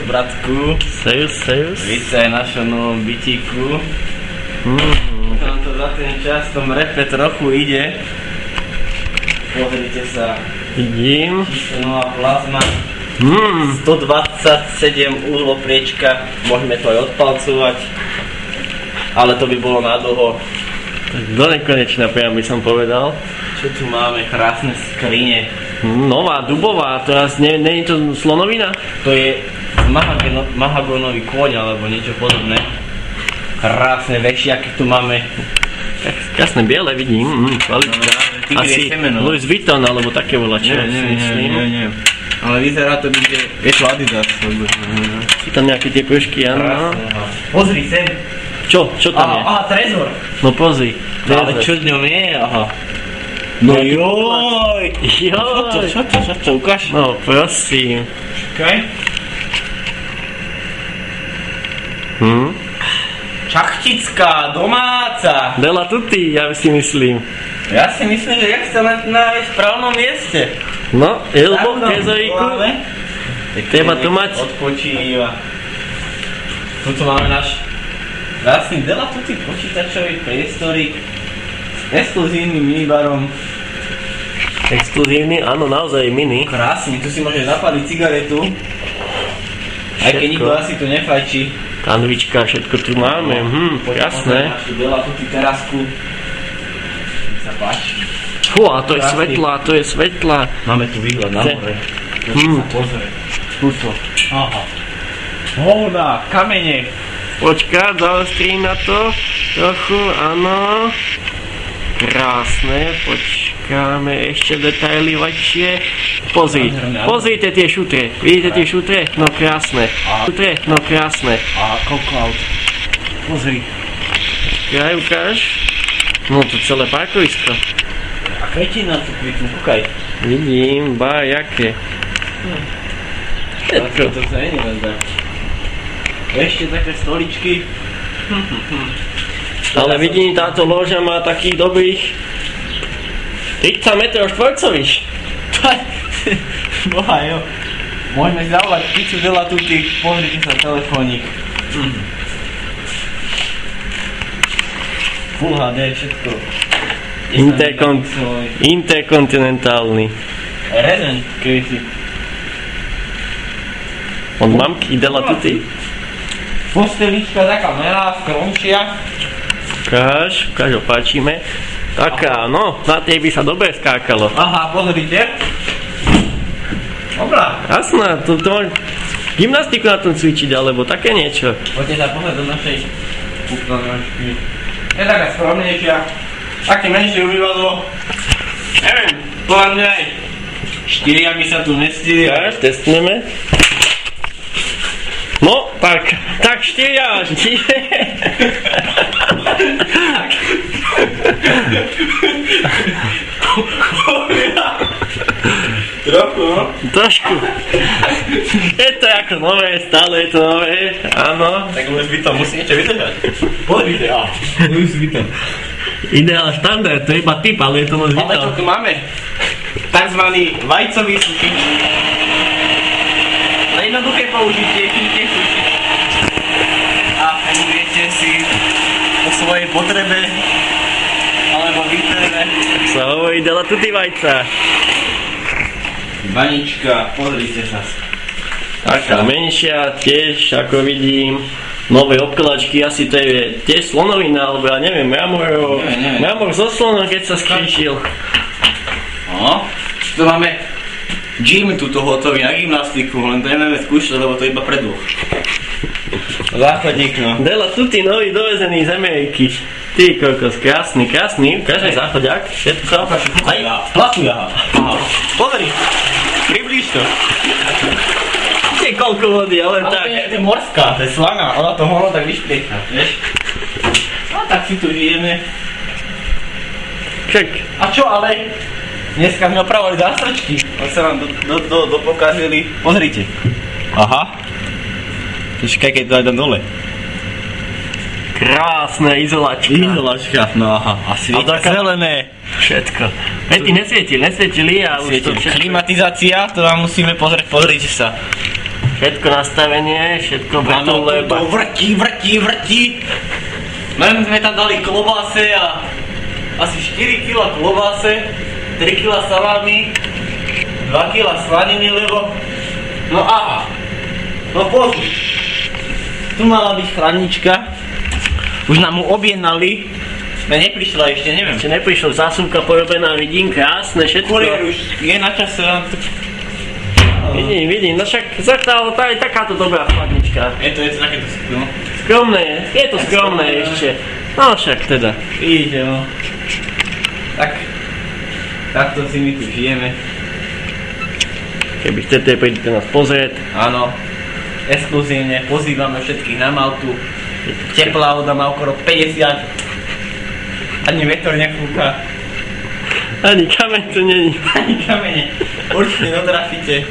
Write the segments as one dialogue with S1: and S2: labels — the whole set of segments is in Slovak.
S1: bratku.
S2: Sejus.
S1: Vítaj v našom novom bytíku. Nám to za ten čas v tom repe trochu ide. Pozrite sa.
S2: Vidím.
S1: Čisto nová plazma. 127 uhlopriečka. Môžeme to aj odpalcovať. Ale to by bolo nadlho.
S2: Tak do nekonečna, priam by som povedal.
S1: Čo tu máme? Krásne skrine.
S2: Nová, dubová, teraz nie je to slonovina?
S1: To je mahagónový kôň alebo niečo podobné. Krásne vešiaky tu máme.
S2: Tak krásne biele vidím, kvalitka. Asi Louis Vuitton alebo také volačo.
S1: Nie. Ale vyzerá to byť, je to Adidas.
S2: Sú tam nejaké tie pružky, áno.
S1: Pozri sem.
S2: Čo tam je?
S1: Aha, trezor.
S2: No pozri.
S1: Ale čo v ňom je? Aha. No joj. Čo to, ukáž?
S2: No prosím.
S1: Čakaj. Šachtická, domáca.
S2: Della Tutti, ja si myslím.
S1: Ja si myslím, že excelentná je v správnom mieste.
S2: No, Elbo v kezovíku. Treba to mať.
S1: Odpočíva. Tuto máme náš krásny Della Tutti počítačový priestorík s exkluzívnym minibarom.
S2: Exkluzívny, áno, naozaj mini.
S1: Krásny, tu si môžeš zapaliť cigaretu. Aj keď nikto asi tu nefajčí.
S2: Kanvička, všetko tu máme, jasné.
S1: Našu Della Tutti terasku. Sa páči.
S2: Fú, a to je svetlá.
S1: Máme tu výhľad na more. Pozri. Tuto. Aha. Hovna, kamene.
S2: Počkať, zaostrím na to trochu, áno. Krásne, počkáme ešte detaily väčšie. Pozrite tie šutre, vidíte tie šutre? No krásne.
S1: A koklaut. Pozri.
S2: Počkaj, ukáž. No to celé parkovisko.
S1: A kvetina tu kvitnú, kúkaj.
S2: Vidím, jaké.
S1: Všetko. To sa nie nevezdá. Ešte také stoličky.
S2: Ale vidím, táto loža má takých dobrých 30 metrov štvorcových.
S1: Boha jo. Môžeme si zavolať pizzu Della Tutti, pozrite sa telefónik. Full HD, všetko.
S2: Interkontinentálny.
S1: Rezen, kedysi.
S2: Od mamky Della Tutti.
S1: Postelička taká melá, skromšia.
S2: Ukáž, opáčime. Taká, no, na tej by sa dobre skákalo.
S1: Aha, pozrite. Dobrá.
S2: Jasná, to gymnastiku na tom cvičiť, alebo také niečo.
S1: Poďte sa pozrieť do našej kúpnovačky. Je taká skromnejšia. Také menšie umývadlo. Neviem, podľa mňa aj 4 by sa tu mestili.
S2: Ukáž, testneme. No, tak 4
S1: Trochu, no?
S2: Trošku. Je to ako nové, stále je to nové, áno.
S1: Tak Louis Vuitton musí niečo vydržať. Pozrite, Louis Vuitton.
S2: Ideál štandard, to je iba typ, ale je to Louis
S1: Ale čo
S2: Vuitton.
S1: tu máme? Takzvaný vajcový sušič. Na jednoduché použitie, chytíte sušič. A fungujete si po svojej potrebe alebo výtrebe.
S2: Sa hovorí Della Tutti vajca.
S1: Vanička, pozrite sa.
S2: Taká menšia, tiež ako vidím. Nové obkladačky, asi to je tiež slonovina, alebo ja neviem, mramor zo slonom, keď sa skrížil.
S1: No, tu máme gym tuto hotový na gymnastiku, len to nevieme skúšať, lebo to je iba pre dvoch. Záchodník, no.
S2: Della Tutti nový dovezený z Ameriky. Ty kokos, krásny, ukážaj záchodiak, všetko.
S1: Aj, platu jaha. Pozri, priblíž to.
S2: Nie koľko vody, ale tak.
S1: To je morská, to je slaná, ona to hono tak vyšplieka, vieš? No tak si tu žijeme.
S2: Čak.
S1: A čo ale? Dneska sme opravovali zástrčky, oni sa nám dopokazili. Pozrite. Aha. Počkaj, keď to aj dám dole.
S2: Krásne izolačka.
S1: No aha. A svieti zelené.
S2: Všetko. Pety nesvietili a už to všetko.
S1: Klimatizácia, to vám musíme pozrieť, pozrite sa.
S2: Všetko nastavenie, všetko vrtule.
S1: To vrtí. Len sme tam dali klobáse a asi 4 kg klobáse, 3 kg salámy, 2 kg slaniny, lebo... No aha. No pozri. Tu mala byť chladnička. Už nám mu objednali. Neprišla ešte, neviem.
S2: Ešte neprišlo, zásuvka porobená, vidím, krásne, všetko.
S1: Kuriér už je na čase.
S2: Vidím, no však zatiaľ tá je takáto dobrá chladnička.
S1: Je to takéto skromné.
S2: Skromné, je to skromné ešte. No však teda.
S1: Vidíte, no. Takto si my tu žijeme.
S2: Keby chcete, príďte nás pozrieť.
S1: Áno. Exkluzívne pozývame všetkých na Maltu. Teplá voda má okolo 50. Ani vetor nefúka.
S2: Ani kameň tu není.
S1: Ani kamene. Určite dotrafíte.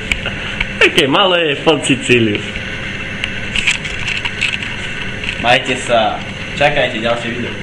S2: Také malé pod Sicíliu.
S1: Majte sa. Čakajte ďalšie video.